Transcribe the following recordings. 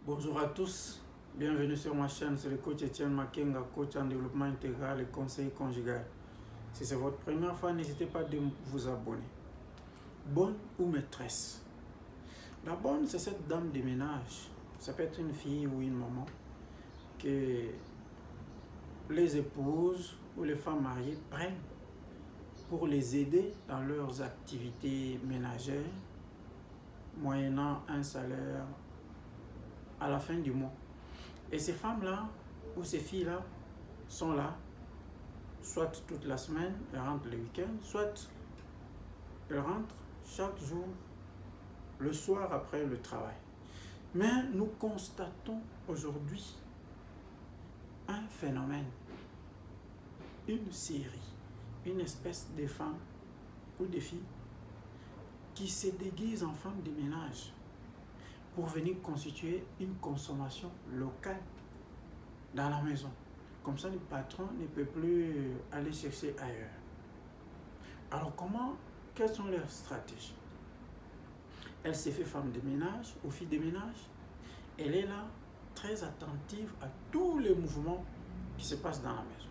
Bonjour à tous, bienvenue sur ma chaîne, c'est le coach Etienne Makenga, coach en développement intégral et conseil conjugal. Si c'est votre première fois, n'hésitez pas de vous abonner. Bonne ou maîtresse? La bonne, c'est cette dame de ménage. Ça peut être une fille ou une maman que les épouses ou les femmes mariées prennent pour les aider dans leurs activités ménagères, moyennant un salaire à la fin du mois. Et ces femmes-là, ou ces filles-là, sont là, soit toute la semaine, elles rentrent le week-end, soit elles rentrent chaque jour, le soir après le travail. Mais nous constatons aujourd'hui un phénomène, une série, une espèce de femmes ou de filles qui se déguisent en femmes de ménage pour venir constituer une consommation locale dans la maison. Comme ça, le patron ne peut plus aller chercher ailleurs. Alors quelles sont leurs stratégies? Elle s'est fait femme de ménage ou fille de ménage. Elle est là, très attentive à tous les mouvements qui se passent dans la maison.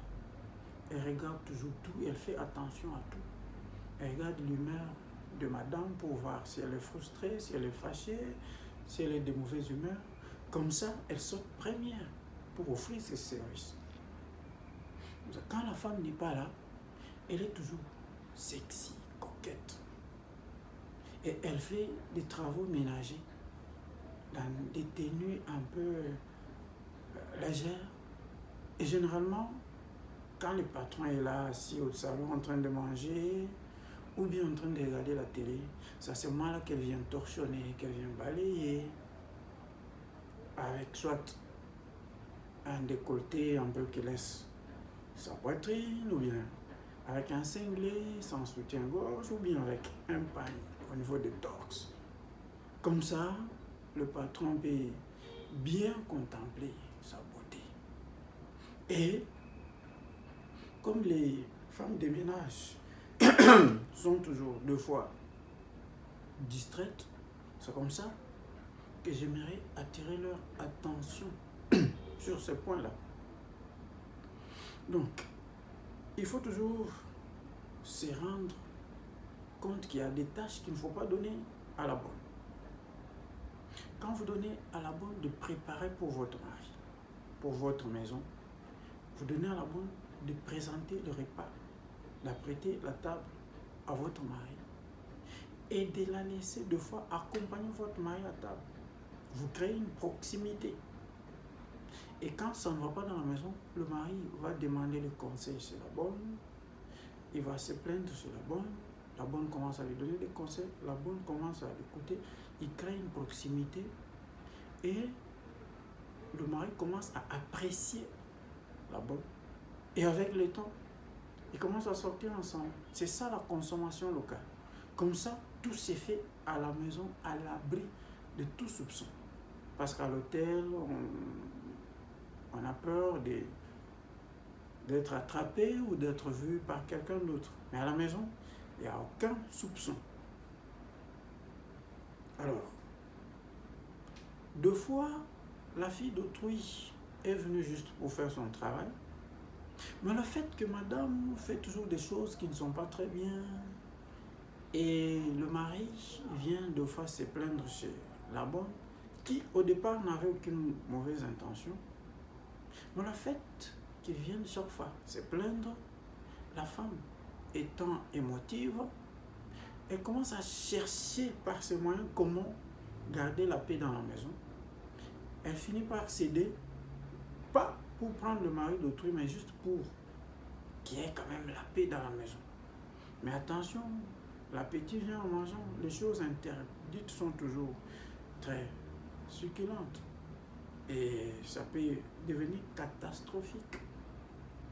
Elle regarde toujours tout, elle fait attention à tout. Elle regarde l'humeur de madame pour voir si elle est frustrée, si elle est fâchée, si elle est de mauvaise humeur. Comme ça, elle saute première pour offrir ses services. Quand la femme n'est pas là, elle est toujours sexy, coquette. Et elle fait des travaux ménagers dans des tenues un peu légères. Et généralement, quand le patron est là, assis au salon en train de manger, ou bien en train de regarder la télé, c'est à ce moment-là qu'elle vient torchonner, qu'elle vient balayer, avec soit un décolleté un peu qui laisse sa poitrine, ou bien avec un cinglé sans soutien-gorge, ou bien avec un pagne au niveau des torses. Comme ça, le patron peut bien contempler sa beauté. Et comme les femmes de ménage sont toujours deux fois distraites, c'est comme ça que j'aimerais attirer leur attention sur ce point-là. Donc, il faut toujours se rendre compte qu'il y a des tâches qu'il ne faut pas donner à la bonne. Quand vous donnez à la bonne de préparer pour votre mari, pour votre maison, vous donnez à la bonne de présenter le repas, d'apprêter la table à votre mari et de la laisser deux fois accompagner votre mari à table. Vous créez une proximité. Et quand ça ne va pas dans la maison, le mari va demander le conseil chez la bonne, il va se plaindre chez la bonne commence à lui donner des conseils, la bonne commence à l'écouter, il crée une proximité et le mari commence à apprécier la bonne. Et avec le temps, ils commencent à sortir ensemble. C'est ça la consommation locale. Comme ça, tout s'est fait à la maison, à l'abri de tout soupçon. Parce qu'à l'hôtel, on a peur d'être attrapé ou d'être vu par quelqu'un d'autre. Mais à la maison, il n'y a aucun soupçon. Alors, deux fois, la fille d'autrui est venue juste pour faire son travail. Mais le fait que madame fait toujours des choses qui ne sont pas très bien, et le mari vient deux fois se plaindre chez la bonne, qui au départ n'avait aucune mauvaise intention, mais le fait qu'il vienne chaque fois se plaindre, la femme étant émotive, elle commence à chercher par ses moyens comment garder la paix dans la maison. Elle finit par céder, pas pour prendre le mari d'autrui, mais juste pour qu'il y ait quand même la paix dans la maison. Mais attention, l'appétit vient en mangeant. Les choses interdites sont toujours très succulentes. Et ça peut devenir catastrophique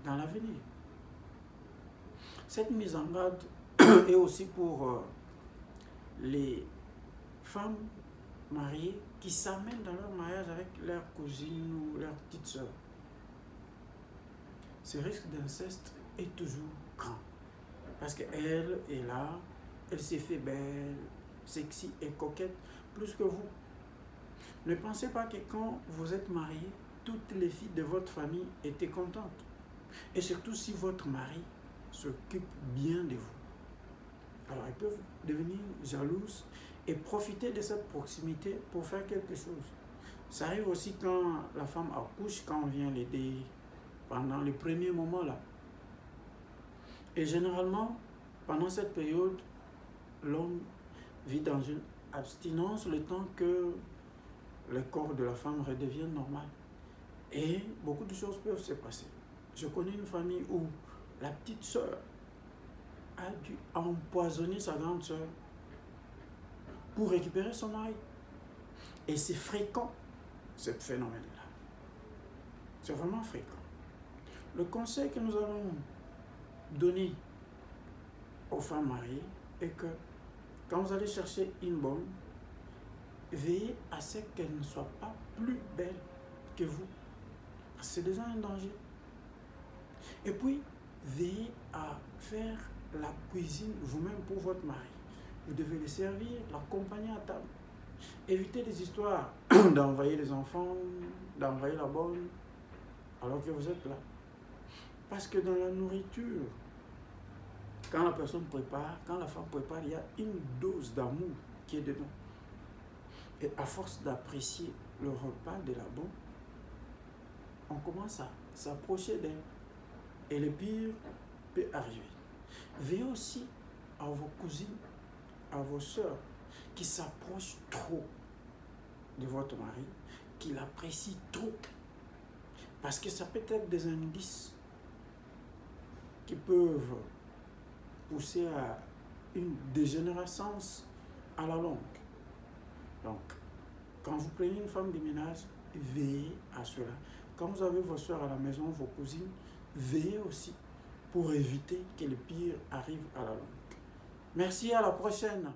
dans l'avenir. Cette mise en garde est aussi pour les femmes mariées qui s'amènent dans leur mariage avec leur cousine ou leur petite soeur. Ce risque d'inceste est toujours grand. Parce qu'elle est là, elle s'est fait belle, sexy et coquette plus que vous. Ne pensez pas que quand vous êtes marié, toutes les filles de votre famille étaient contentes. Et surtout si votre mari s'occupe bien de vous. Alors elles peuvent devenir jalouses et profiter de cette proximité pour faire quelque chose. Ça arrive aussi quand la femme accouche, quand on vient l'aider pendant les premiers moments là. Et généralement, pendant cette période, l'homme vit dans une abstinence le temps que le corps de la femme redevienne normal. Et beaucoup de choses peuvent se passer. Je connais une famille où la petite sœur a dû empoisonner sa grande sœur pour récupérer son mari. Et c'est fréquent, ce phénomène-là. C'est vraiment fréquent. Le conseil que nous allons donner aux femmes mariées est que quand vous allez chercher une bonne, veillez à ce qu'elle ne soit pas plus belle que vous. C'est déjà un danger. Et puis, veillez à faire la cuisine vous-même pour votre mari. Vous devez le servir, l'accompagner à table. Évitez les histoires d'envoyer les enfants, d'envoyer la bonne, alors que vous êtes là. Parce que dans la nourriture, quand la personne prépare, quand la femme prépare, il y a une dose d'amour qui est dedans. Et à force d'apprécier le repas de la bonne, on commence à s'approcher d'elle. Et le pire peut arriver. Veillez aussi à vos cousines, à vos soeurs qui s'approchent trop de votre mari, qui l'apprécient trop. Parce que ça peut être des indices qui peuvent pousser à une dégénérescence à la longue. Donc, quand vous prenez une femme de ménage, veillez à cela. Quand vous avez vos soeurs à la maison, vos cousines, veillez aussi pour éviter que le pire arrive à la longue. Merci, à la prochaine.